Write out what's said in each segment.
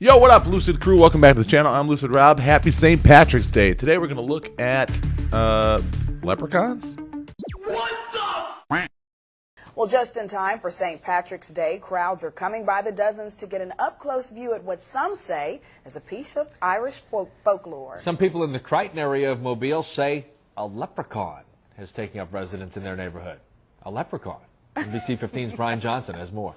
Yo, what up, Lucid Crew? Welcome back to the channel. I'm Lucid Rob. Happy St. Patrick's Day. Today we're going to look at, leprechauns? What the? Well, just in time for St. Patrick's Day, crowds are coming by the dozens to get an up-close view at what some say is a piece of Irish folklore. Some people in the Crichton area of Mobile say a leprechaun is taking up residence in their neighborhood. A leprechaun. NBC 15's Brian Johnson has more.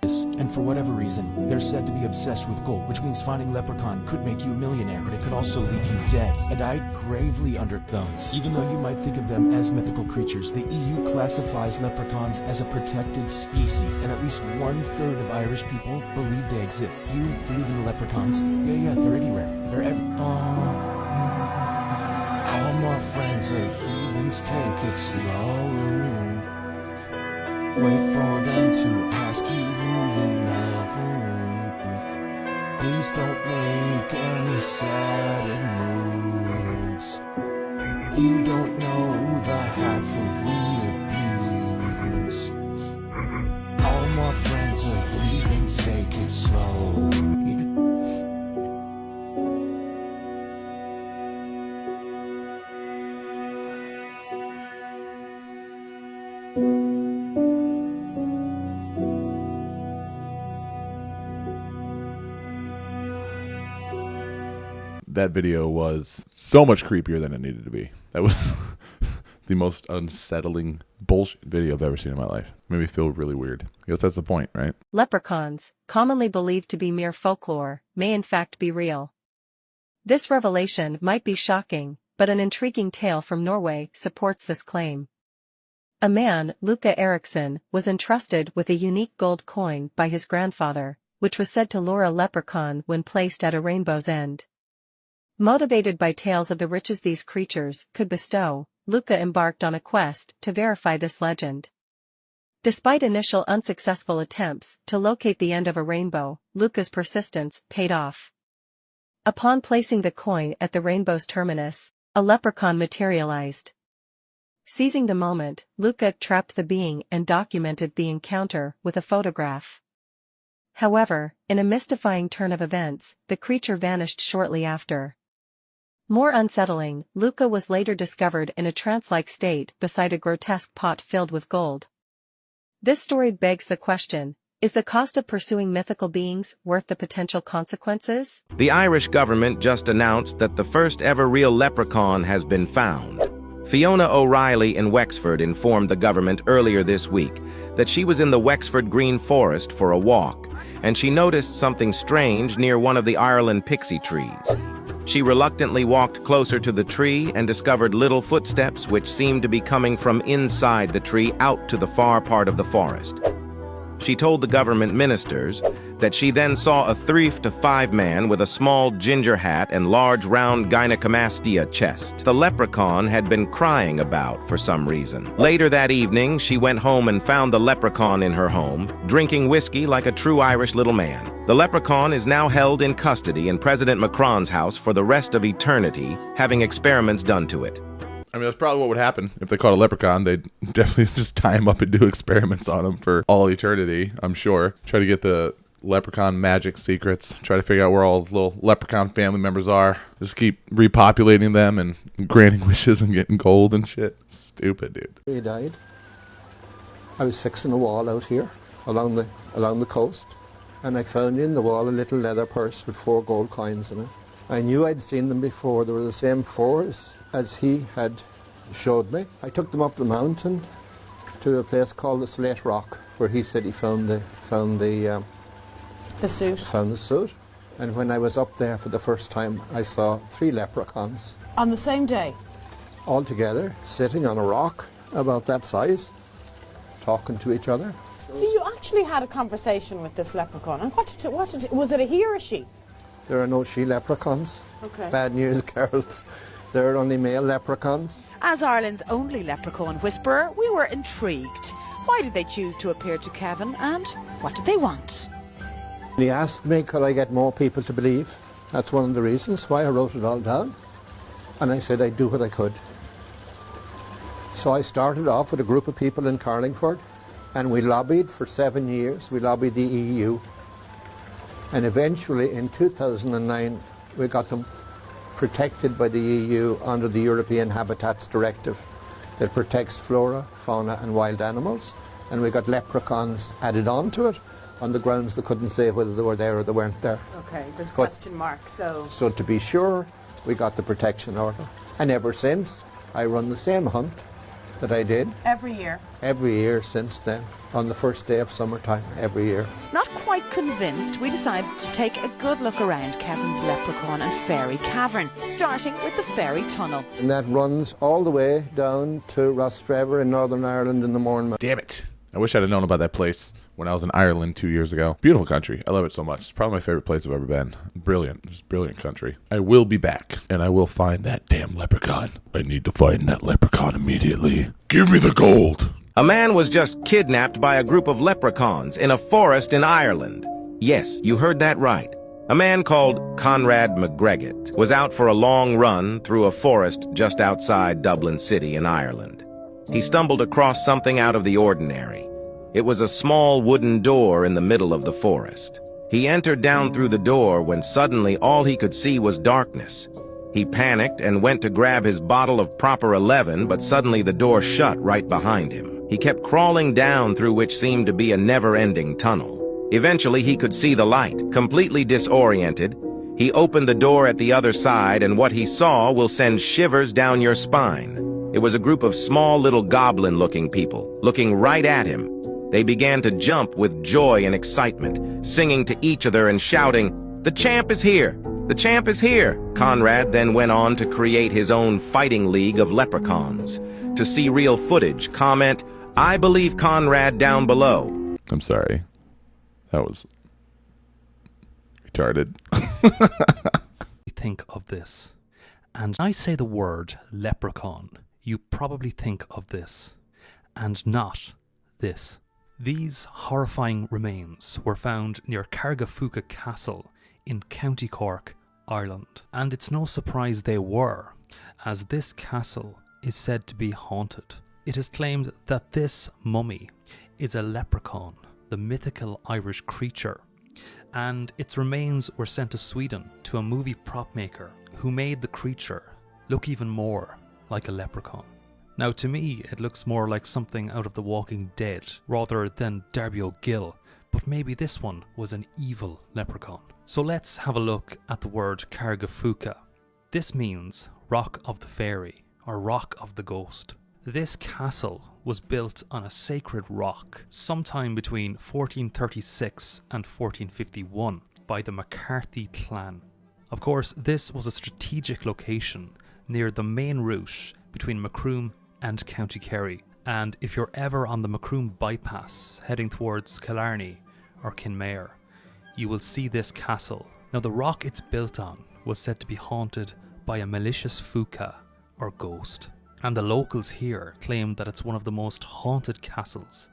And for whatever reason, they're said to be obsessed with gold, which means finding leprechaun could make you a millionaire, but it could also leave you dead. And I gravely those. Even though you might think of them as mythical creatures, the EU classifies leprechauns as a protected species, and at least 1/3 of Irish people believe they exist. You believe in the leprechauns? Yeah, they're everywhere. They're all my friends are heathens, take it slow. Wait for them to ask you who you know. Please don't make any sudden moves. You don't know the half of the abuse. All my friends are heathens, take it slow. That video was so much creepier than it needed to be. That was the most unsettling bullshit video I've ever seen in my life. It made me feel really weird. I guess that's the point, right? Leprechauns, commonly believed to be mere folklore, may in fact be real. This revelation might be shocking, but an intriguing tale from Norway supports this claim. A man, Luca Eriksson, was entrusted with a unique gold coin by his grandfather, which was said to lure a leprechaun when placed at a rainbow's end. Motivated by tales of the riches these creatures could bestow, Luca embarked on a quest to verify this legend. Despite initial unsuccessful attempts to locate the end of a rainbow, Luca's persistence paid off. Upon placing the coin at the rainbow's terminus, a leprechaun materialized. Seizing the moment, Luca trapped the being and documented the encounter with a photograph. However, in a mystifying turn of events, the creature vanished shortly after. More unsettling, Luca was later discovered in a trance-like state beside a grotesque pot filled with gold. This story begs the question, is the cost of pursuing mythical beings worth the potential consequences? The Irish government just announced that the first ever real leprechaun has been found. Fiona O'Reilly in Wexford informed the government earlier this week that she was in the Wexford Green Forest for a walk, and she noticed something strange near one of the Ireland pixie trees. She reluctantly walked closer to the tree and discovered little footsteps which seemed to be coming from inside the tree out to the far part of the forest. She told the government ministers that she then saw a 3 to 5 man with a small ginger hat and large round gynecomastia chest. The leprechaun had been crying about for some reason. Later that evening, she went home and found the leprechaun in her home, drinking whiskey like a true Irish little man. The leprechaun is now held in custody in President Macron's house for the rest of eternity, having experiments done to it. I mean, that's probably what would happen if they caught a leprechaun. They'd definitely just tie him up and do experiments on him for all eternity, I'm sure. Try to get the leprechaun magic secrets. Try to figure out where all the little leprechaun family members are. Just keep repopulating them and granting wishes and getting gold and shit. Stupid, dude. He died. I was fixing a wall out here along the coast, and I found in the wall a little leather purse with 4 gold coins in it. I knew I'd seen them before. They were the same 4 as he had showed me. I took them up the mountain to a place called the Slate Rock, where he said he found the suit. And when I was up there for the first time, I saw 3 leprechauns. On the same day? All together, sitting on a rock about that size, talking to each other. So you actually had a conversation with this leprechaun, and was it a he or a she? There are no she leprechauns. Okay. Bad news, girls. There are only male leprechauns. As Ireland's only leprechaun whisperer, we were intrigued. Why did they choose to appear to Kevin, and what did they want? He asked me, could I get more people to believe? That's one of the reasons why I wrote it all down. And I said I'd do what I could. So I started off with a group of people in Carlingford, and we lobbied for 7 years. We lobbied the EU And eventually in 2009 we got them protected by the EU under the European Habitats Directive that protects flora, fauna and wild animals, and we got leprechauns added on to it on the grounds they couldn't say whether they were there or they weren't there. Okay, there's a question mark, so... So to be sure, we got the protection order. And ever since, I run the same hunt that I did. Every year? Every year since then, on the first day of summertime, every year. Not quite convinced, we decided to take a good look around Kevin's Leprechaun and Fairy Cavern, starting with the Fairy Tunnel. And that runs all the way down to Rostrevor in Northern Ireland in the morning. Damn it. I wish I'd have known about that place when I was in Ireland 2 years ago. Beautiful country. I love it so much. It's probably my favorite place I've ever been. Brilliant. Just brilliant country. I will be back, and I will find that damn leprechaun. I need to find that leprechaun immediately. Give me the gold. A man was just kidnapped by a group of leprechauns in a forest in Ireland. Yes, you heard that right. A man called Conrad McGregor was out for a long run through a forest just outside Dublin City in Ireland. He stumbled across something out of the ordinary. It was a small wooden door in the middle of the forest. He entered down through the door when suddenly all he could see was darkness. He panicked and went to grab his bottle of Proper 11, but suddenly the door shut right behind him. He kept crawling down through which seemed to be a never-ending tunnel. Eventually he could see the light. Completely disoriented, he opened the door at the other side, and what he saw will send shivers down your spine. It was a group of small little goblin-looking people, looking right at him. They began to jump with joy and excitement, singing to each other and shouting, "The champ is here! The champ is here!" Conrad then went on to create his own fighting league of leprechauns. To see real footage, comment, "I believe Conrad" down below. I'm sorry. That was retarded. Think of this. And I say the word leprechaun, you probably think of this, and not this. These horrifying remains were found near Carrigafuka Castle in County Cork, Ireland. And it's no surprise they were, as this castle is said to be haunted. It is claimed that this mummy is a leprechaun, the mythical Irish creature, and its remains were sent to Sweden to a movie prop maker who made the creature look even more like a leprechaun. Now to me it looks more like something out of The Walking Dead rather than Darby O'Gill, but maybe this one was an evil leprechaun. So let's have a look at the word Carrigafuka. This means Rock of the Fairy or Rock of the Ghost. This castle was built on a sacred rock sometime between 1436 and 1451 by the McCarthy clan. Of course, this was a strategic location near the main route between Macroom and County Kerry, and if you're ever on the Macroom bypass heading towards Killarney or Kinmare, you will see this castle. Now the rock it's built on was said to be haunted by a malicious fuka or ghost, and the locals here claim that it's one of the most haunted castles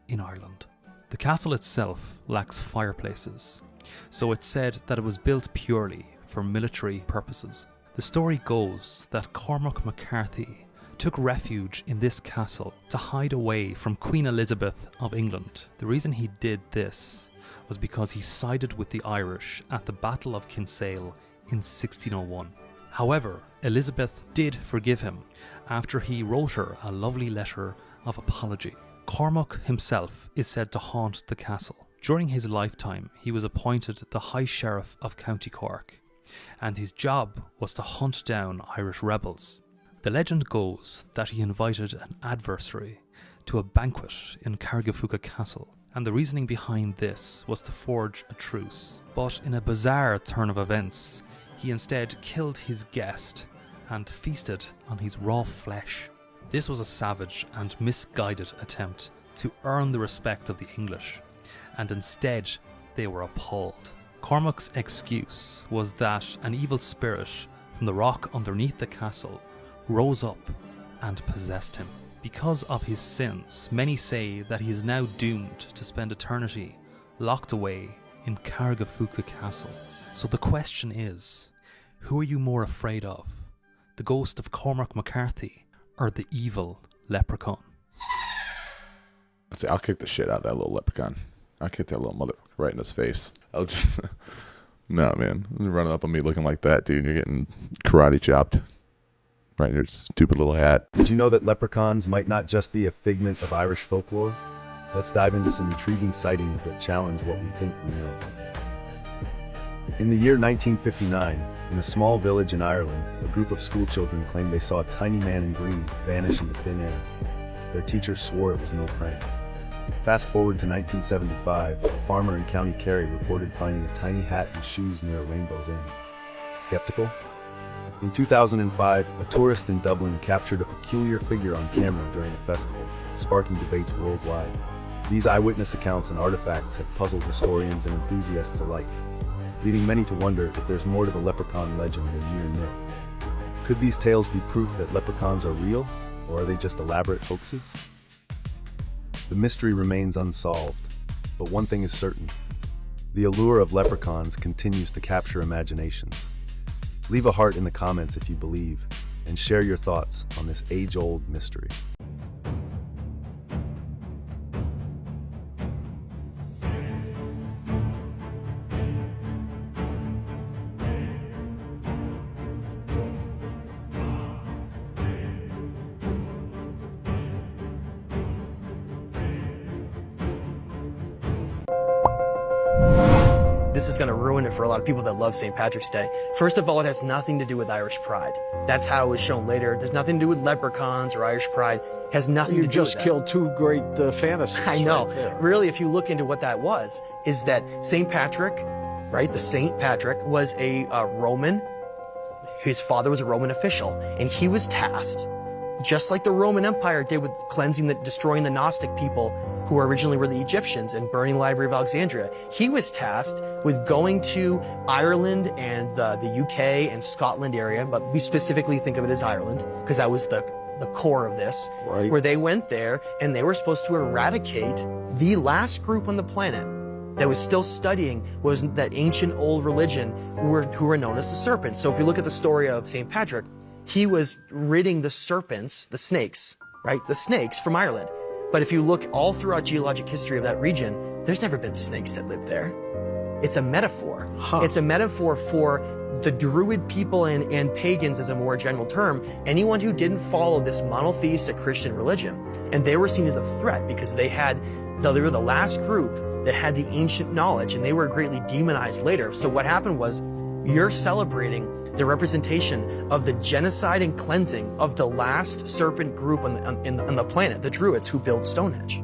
in Ireland. The castle itself lacks fireplaces, so it's said that it was built purely for military purposes. The story goes that Cormac McCarthy took refuge in this castle to hide away from Queen Elizabeth of England. The reason he did this was because he sided with the Irish at the Battle of Kinsale in 1601. However, Elizabeth did forgive him after he wrote her a lovely letter of apology. Cormac himself is said to haunt the castle. During his lifetime, he was appointed the High Sheriff of County Cork, and his job was to hunt down Irish rebels. The legend goes that he invited an adversary to a banquet in Carrigafuka Castle, and the reasoning behind this was to forge a truce. But in a bizarre turn of events, he instead killed his guest and feasted on his raw flesh. This was a savage and misguided attempt to earn the respect of the English, and instead they were appalled. Cormac's excuse was that an evil spirit from the rock underneath the castle rose up and possessed him. Because of his sins, many say that he is now doomed to spend eternity locked away in Carrigafuka Castle. So the question is, who are you more afraid of? The ghost of Cormac McCarthy or the evil leprechaun? See, I'll kick the shit out of that little leprechaun. I'll kick that little mother right in his face. I'll just... No, man. Running up on me looking like that, dude. You're getting karate chopped. Right in your stupid little hat. Did you know that leprechauns might not just be a figment of Irish folklore? Let's dive into some intriguing sightings that challenge what we think we know. In the year 1959, in a small village in Ireland, a group of schoolchildren claimed they saw a tiny man in green vanish into thin air. Their teacher swore it was no prank. Fast forward to 1975, a farmer in County Kerry reported finding a tiny hat and shoes near a rainbow's end. Skeptical? In 2005, a tourist in Dublin captured a peculiar figure on camera during a festival, sparking debates worldwide. These eyewitness accounts and artifacts have puzzled historians and enthusiasts alike, leading many to wonder if there's more to the leprechaun legend than mere myth. Could these tales be proof that leprechauns are real, or are they just elaborate hoaxes? The mystery remains unsolved, but one thing is certain. The allure of leprechauns continues to capture imaginations. Leave a heart in the comments if you believe, and share your thoughts on this age-old mystery. This is going to ruin it for a lot of people that love St. Patrick's Day. First of all, it has nothing to do with Irish pride. That's how it was shown later. There's nothing to do with leprechauns or Irish pride. It has nothing to do with that. You just killed two great fantasies. I know. Right there. Really, if you look into what that was, is that St. Patrick, right, the St. Patrick was a Roman. His father was a Roman official, and he was tasked, just like the Roman Empire did with destroying the Gnostic people who originally were the Egyptians and burning the Library of Alexandria. He was tasked with going to Ireland and the UK and Scotland area, but we specifically think of it as Ireland because that was the core of this, right. Where they went there and they were supposed to eradicate the last group on the planet that was still studying was that ancient old religion who were known as the serpents. So if you look at the story of St. Patrick, he was ridding the serpents, the snakes, right? The snakes from Ireland. But if you look all throughout geologic history of that region, there's never been snakes that lived there. It's a metaphor. Huh. It's a metaphor for the Druid people and pagans as a more general term, anyone who didn't follow this monotheistic Christian religion. And they were seen as a threat because they were the last group that had the ancient knowledge, and they were greatly demonized later. So what happened was, you're celebrating the representation of the genocide and cleansing of the last serpent group on the planet, the Druids who built Stonehenge.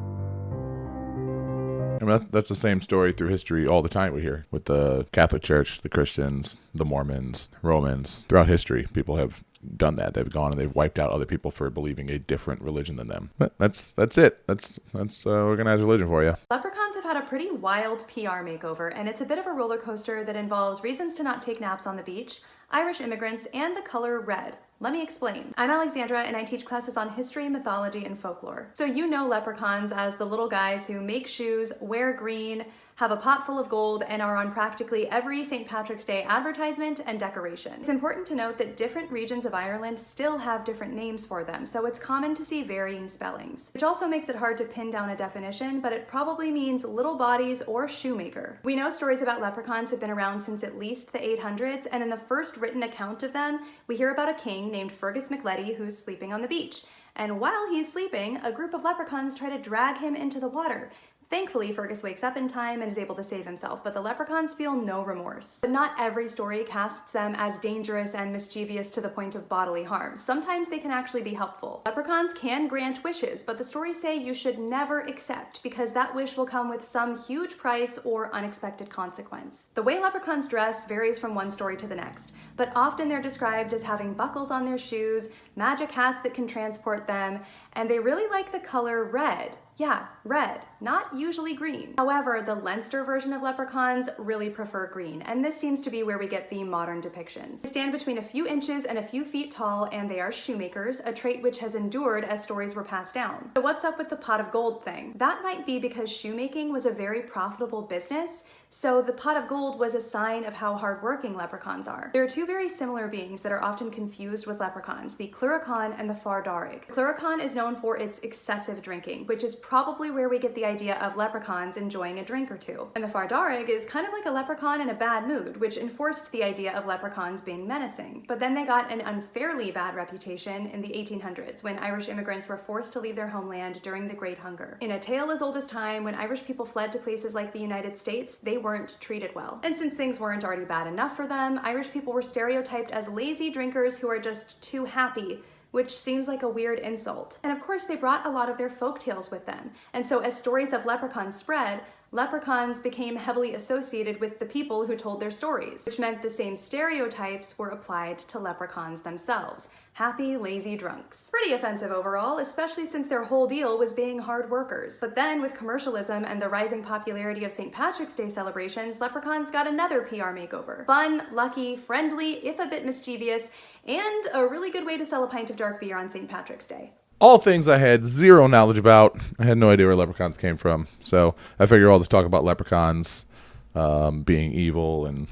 I mean, that's the same story through history all the time we hear with the Catholic Church, the Christians, the Mormons, Romans. Throughout history, people have done that. They've gone and they've wiped out other people for believing a different religion than them. But that's it. That's organized religion for you. Leprechauns have had a pretty wild PR makeover, and it's a bit of a roller coaster that involves reasons to not take naps on the beach, Irish immigrants, and the color red. Let me explain. I'm Alexandra, and I teach classes on history, mythology, and folklore. So you know leprechauns as the little guys who make shoes, wear green, have a pot full of gold, and are on practically every St. Patrick's Day advertisement and decoration. It's important to note that different regions of Ireland still have different names for them, so it's common to see varying spellings, which also makes it hard to pin down a definition, but it probably means little bodies or shoemaker. We know stories about leprechauns have been around since at least the 800s, and in the first written account of them, we hear about a king named Fergus MacLeody who's sleeping on the beach. And while he's sleeping, a group of leprechauns try to drag him into the water. Thankfully, Fergus wakes up in time and is able to save himself, but the leprechauns feel no remorse. But not every story casts them as dangerous and mischievous to the point of bodily harm. Sometimes they can actually be helpful. Leprechauns can grant wishes, but the stories say you should never accept because that wish will come with some huge price or unexpected consequence. The way leprechauns dress varies from one story to the next, but often they're described as having buckles on their shoes, magic hats that can transport them, and they really like the color red. Yeah, red, not usually green. However, the Leinster version of leprechauns really prefer green, and this seems to be where we get the modern depictions. They stand between a few inches and a few feet tall, and they are shoemakers, a trait which has endured as stories were passed down. So what's up with the pot of gold thing? That might be because shoemaking was a very profitable business So the pot of gold was a sign of how hardworking leprechauns are. There are two very similar beings that are often confused with leprechauns, the Cluracan and the Fardarig. Cluracan is known for its excessive drinking, which is probably where we get the idea of leprechauns enjoying a drink or two. And the Fardarig is kind of like a leprechaun in a bad mood, which enforced the idea of leprechauns being menacing. But then they got an unfairly bad reputation in the 1800s when Irish immigrants were forced to leave their homeland during the Great Hunger. In a tale as old as time, when Irish people fled to places like the United States, they weren't treated well. And since things weren't already bad enough for them, Irish people were stereotyped as lazy drinkers who are just too happy, which seems like a weird insult. And of course, they brought a lot of their folk tales with them. And so as stories of leprechauns spread, leprechauns became heavily associated with the people who told their stories, which meant the same stereotypes were applied to leprechauns themselves. Happy, lazy drunks. Pretty offensive overall, especially since their whole deal was being hard workers. But then, with commercialism and the rising popularity of St. Patrick's Day celebrations, leprechauns got another PR makeover. Fun, lucky, friendly, if a bit mischievous, and a really good way to sell a pint of dark beer on St. Patrick's Day. All things I had zero knowledge about. I had no idea where leprechauns came from. So I figure all this talk about leprechauns being evil and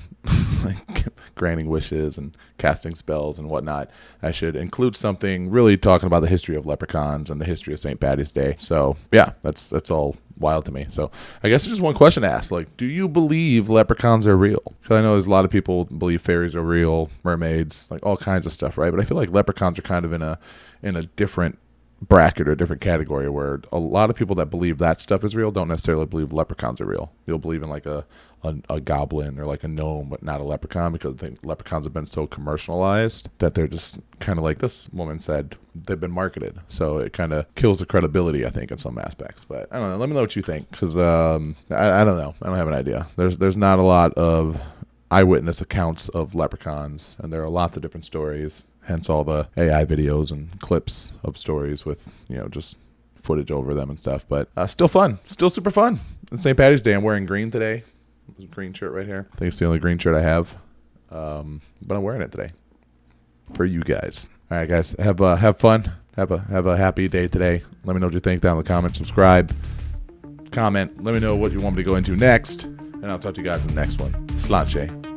like granting wishes and casting spells and whatnot, I should include something really talking about the history of leprechauns and the history of St. Patty's Day. So yeah, that's all wild to me. So I guess there's just one question to ask, like, do you believe leprechauns are real? Because I know there's a lot of people believe fairies are real, mermaids, like all kinds of stuff, right? But I feel like leprechauns are kind of in a different bracket or a different category, where a lot of people that believe that stuff is real don't necessarily believe leprechauns are real. They'll believe in like a goblin or like a gnome, but not a leprechaun, because I think leprechauns have been so commercialized that they're just kind of, like this woman said, they've been marketed. So it kind of kills the credibility, I think, in some aspects. But I don't know. Let me know what you think, because I don't know. I don't have an idea. There's not a lot of eyewitness accounts of leprechauns, and there are lots of different stories. Hence all the AI videos and clips of stories with, just footage over them and stuff. But still fun. Still super fun. It's St. Patty's Day. I'm wearing green today. This green shirt right here. I think it's the only green shirt I have. But I'm wearing it today for you guys. All right, guys. Have fun. Have a happy day today. Let me know what you think down in the comments. Subscribe. Comment. Let me know what you want me to go into next. And I'll talk to you guys in the next one. Sláinte.